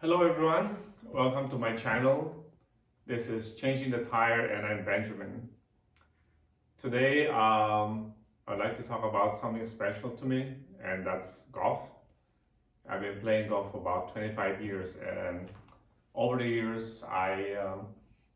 Hello everyone, welcome to my channel. This is Changing the Tire and I'm Benjamin. Today I'd like to talk about something special to me, and that's golf. I've been playing golf for about 25 years, and over the years I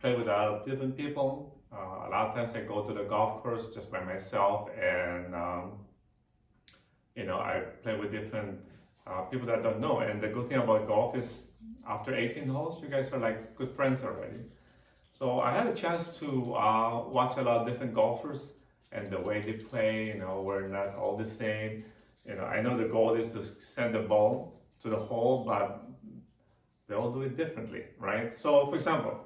play with different people. A lot of times I go to the golf course just by myself, and I play with different people that I don't know. And the good thing about golf is after 18 holes, you guys are like good friends already. So I had a chance to watch a lot of different golfers and the way they play. We're not all the same. I know the goal is to send the ball to the hole, but they all do it differently, right? So for example,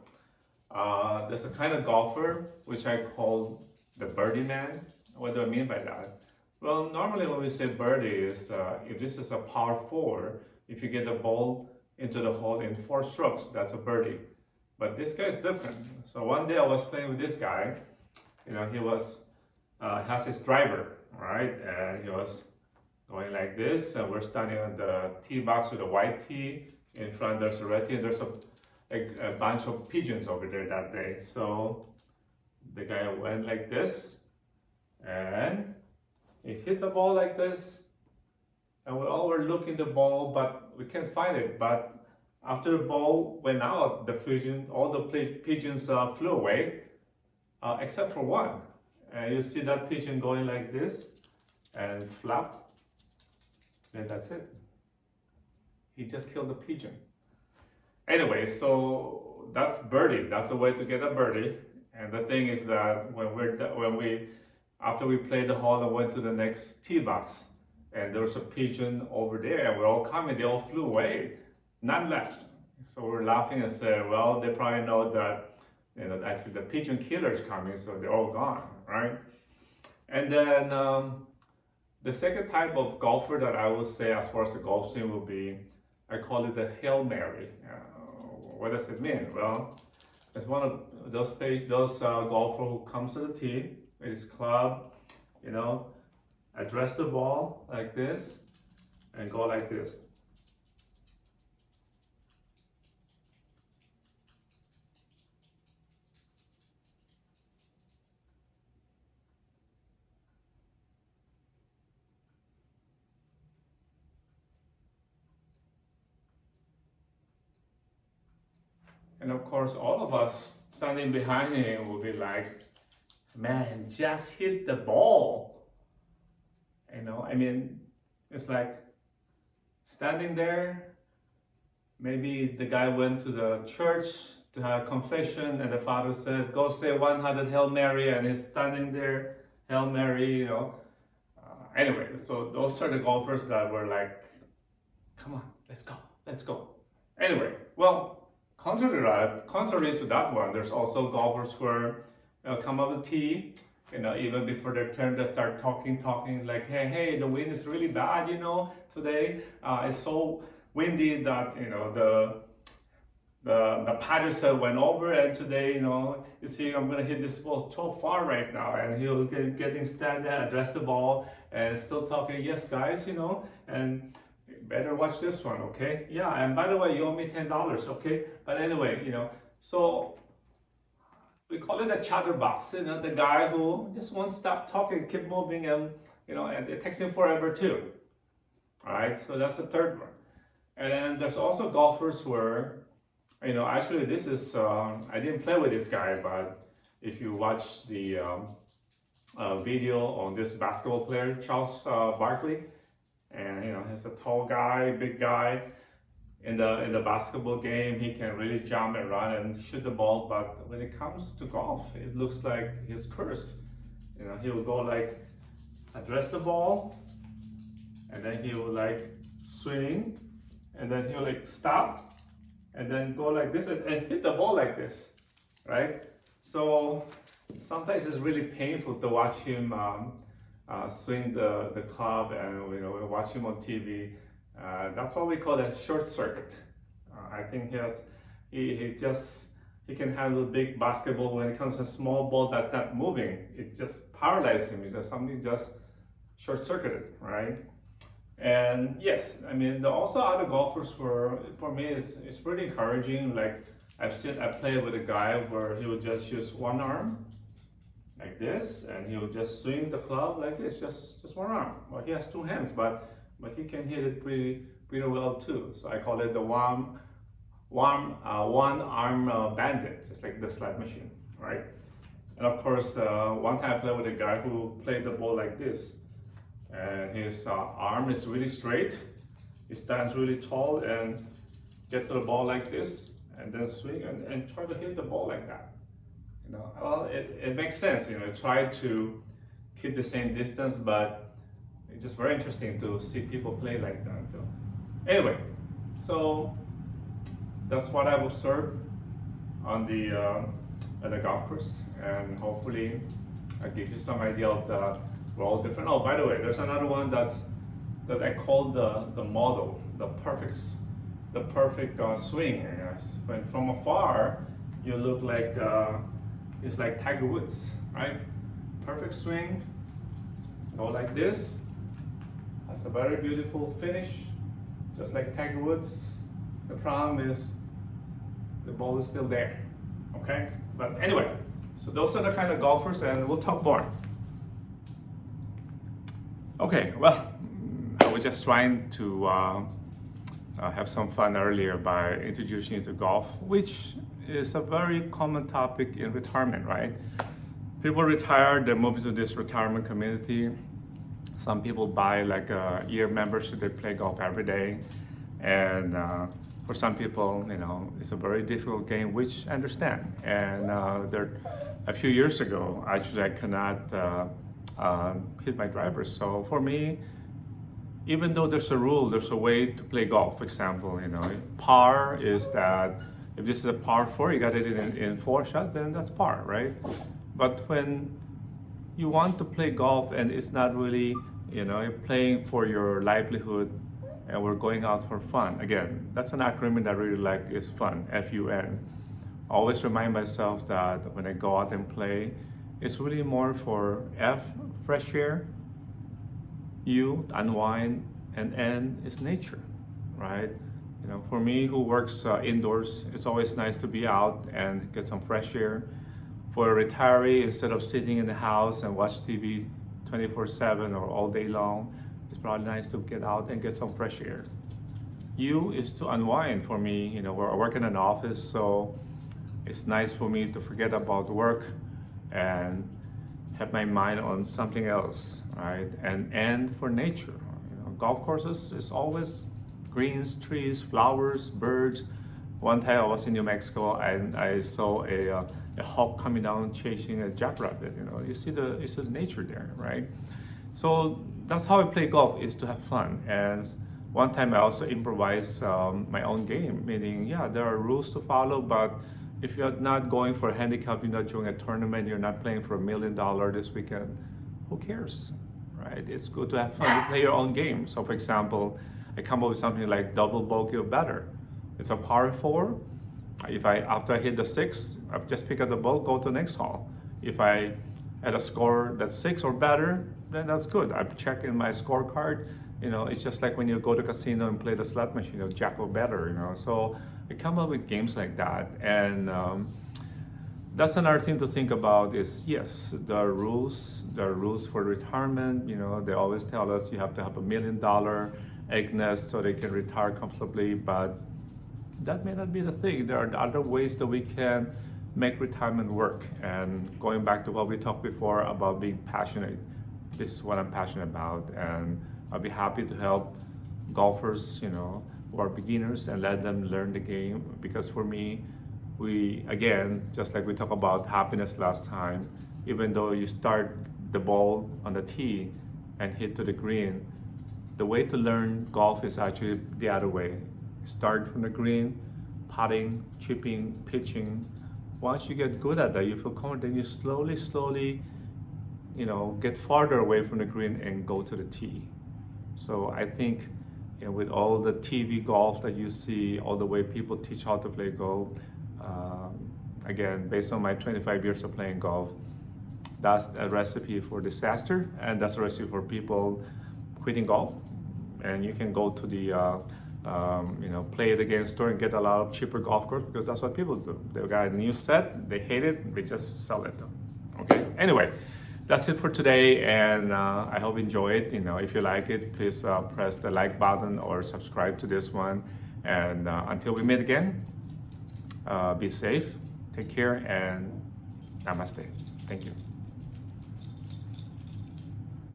there's a kind of golfer which I call the birdie man. What do I mean by that? Well, normally when we say birdie is if this is a par 4, if you get the ball into the hole in 4 strokes, that's a birdie. But this guy is different. So one day I was playing with this guy. He was has his driver, right? And he was going like this, and we're standing on the tee box with a white tee. In front there's a red tee, and there's a bunch of pigeons over there that day. So the guy went like this, and he hit the ball like this, and we all were looking the ball, but we can't find it. But after the ball went out, all the pigeons flew away, except for one. And you see that pigeon going like this and flap. Then that's it. He just killed the pigeon. Anyway, so that's birdie. That's the way to get a birdie. And the thing is that after we played the hole and went to the next tee box, and there was a pigeon over there, and we're all coming, they all flew away, none left. So we're laughing and said, well, they probably know that actually the pigeon killer is coming, so they're all gone, right? And then the second type of golfer that I would say as far as the golf scene will be, I call it the Hail Mary. What does it mean? Well, it's one of those golfer who comes to the tee with his club, address the ball like this and go like this. And of course, all of us standing behind him will be like, man, just hit the ball. It's like standing there. Maybe the guy went to the church to have confession, and the father said, go say 100 Hail Mary, and he's standing there, Hail Mary, Anyway, so those are the golfers that were like, come on, let's go. Anyway, well, contrary to that one, there's also golfers who come up the tee, even before their turn, they start talking like, hey, the wind is really bad, today. It's so windy that, the paddle set went over, and today, you see, I'm gonna hit this ball so far right now, and he'll getting stand there, address the ball, and still talking, yes, guys, and better watch this one, okay? Yeah, and by the way, you owe me $10, okay? But anyway, so we call it a chatterbox, the guy who just won't stop talking, keep moving, and it takes him forever too. All right, so that's the third one. And then there's also golfers where, actually this is, I didn't play with this guy, but if you watch the video on this basketball player, Charles Barkley, and he's a tall guy, big guy. In the basketball game, he can really jump and run and shoot the ball, but when it comes to golf, it looks like he's cursed. He'll go like address the ball, and then he'll like swing, and then he'll like stop, and then go like this and hit the ball like this, right? So sometimes it's really painful to watch him swing the club, and we watch him on TV. That's what we call a short circuit. I think he can handle big basketball. When it comes to a small ball that's not moving, it just paralyzes him. It's just something just short circuited, right? And yes, I mean, also other golfers were, for me, it's pretty encouraging. Like I played with a guy where he would just use one arm like this, and he would just swing the club like this, just one arm. Well, he has two hands, but he can hit it pretty well too. So I call it the one arm bandit, just like the slot machine, right? And of course, one time I played with a guy who played the ball like this, and his arm is really straight. He stands really tall and get to the ball like this, and then swing and try to hit the ball like that. Well, it makes sense. Try to keep the same distance, but it's just very interesting to see people play like that. Though. Anyway, so that's what I've observed on the golf course, and hopefully I give you some idea of we're all different. Oh, by the way, there's another one that I call the model, the perfect swing. I guess. When from afar, you look like it's like Tiger Woods, right? Perfect swing, go like this. That's a very beautiful finish, just like Tiger Woods. The problem is the ball is still there, okay? But anyway, so those are the kind of golfers, and we'll talk more. Okay, well, I was just trying to have some fun earlier by introducing you to golf, which is a very common topic in retirement, right? People retire, they move into this retirement community. Some people buy like a year membership, they play golf every day. And for some people, it's a very difficult game, which I understand. And a few years ago, actually, I cannot hit my driver. So for me, even though there's a rule, there's a way to play golf. For example, par is that if this is a par 4, you got it in 4 shots, then that's par, right? But when you want to play golf and it's not really, you're playing for your livelihood and we're going out for fun. Again, that's an acronym that I really like, is fun, F-U-N. I always remind myself that when I go out and play, it's really more for F, fresh air, U, unwind, and N is nature, right? For me who works indoors, it's always nice to be out and get some fresh air. For a retiree, instead of sitting in the house and watch TV 24/7 or all day long, it's probably nice to get out and get some fresh air. U is to unwind for me. I work in an office, so it's nice for me to forget about work and have my mind on something else, right? And N for nature. Golf courses is always greens, trees, flowers, birds. One time I was in New Mexico and I saw a hawk coming down chasing a jackrabbit. You see the nature there, right? So that's how I play golf, is to have fun. And one time I also improvised my own game, meaning, yeah, there are rules to follow, but if you're not going for a handicap, you're not doing a tournament, you're not playing for $1 million this weekend, who cares, right? It's good to have fun. You play your own game. So for example, I come up with something like double bogey or better. It's a par 4. After I hit the 6, I just pick up the ball, go to the next hole. If I had a score that's 6 or better, then that's good. I check in my scorecard. It's just like when you go to casino and play the slot machine, jack or better. So I come up with games like that, and that's another thing to think about. Is yes, there are rules for retirement. They always tell us you have to have $1 million egg nest so they can retire comfortably, but that may not be the thing. There are other ways that we can make retirement work. And going back to what we talked before about being passionate, this is what I'm passionate about, and I'll be happy to help golfers, who are beginners, and let them learn the game. Because for me, again, just like we talked about happiness last time, even though you start the ball on the tee and hit to the green, the way to learn golf is actually the other way. Start from the green, putting, chipping, pitching. Once you get good at that, you feel confident, then you slowly, get farther away from the green and go to the tee. So I think, with all the TV golf that you see, all the way people teach how to play golf, again, based on my 25 years of playing golf, that's a recipe for disaster, and that's a recipe for people quitting golf and you can go to the play it again store and get a lot of cheaper golf course, because that's what people do. They got a new set, they hate it, they just sell it. Okay. Anyway, that's it for today, and I hope you enjoy it. If you like it, please press the like button or subscribe to this one. And until we meet again, be safe, take care, and namaste. Thank you.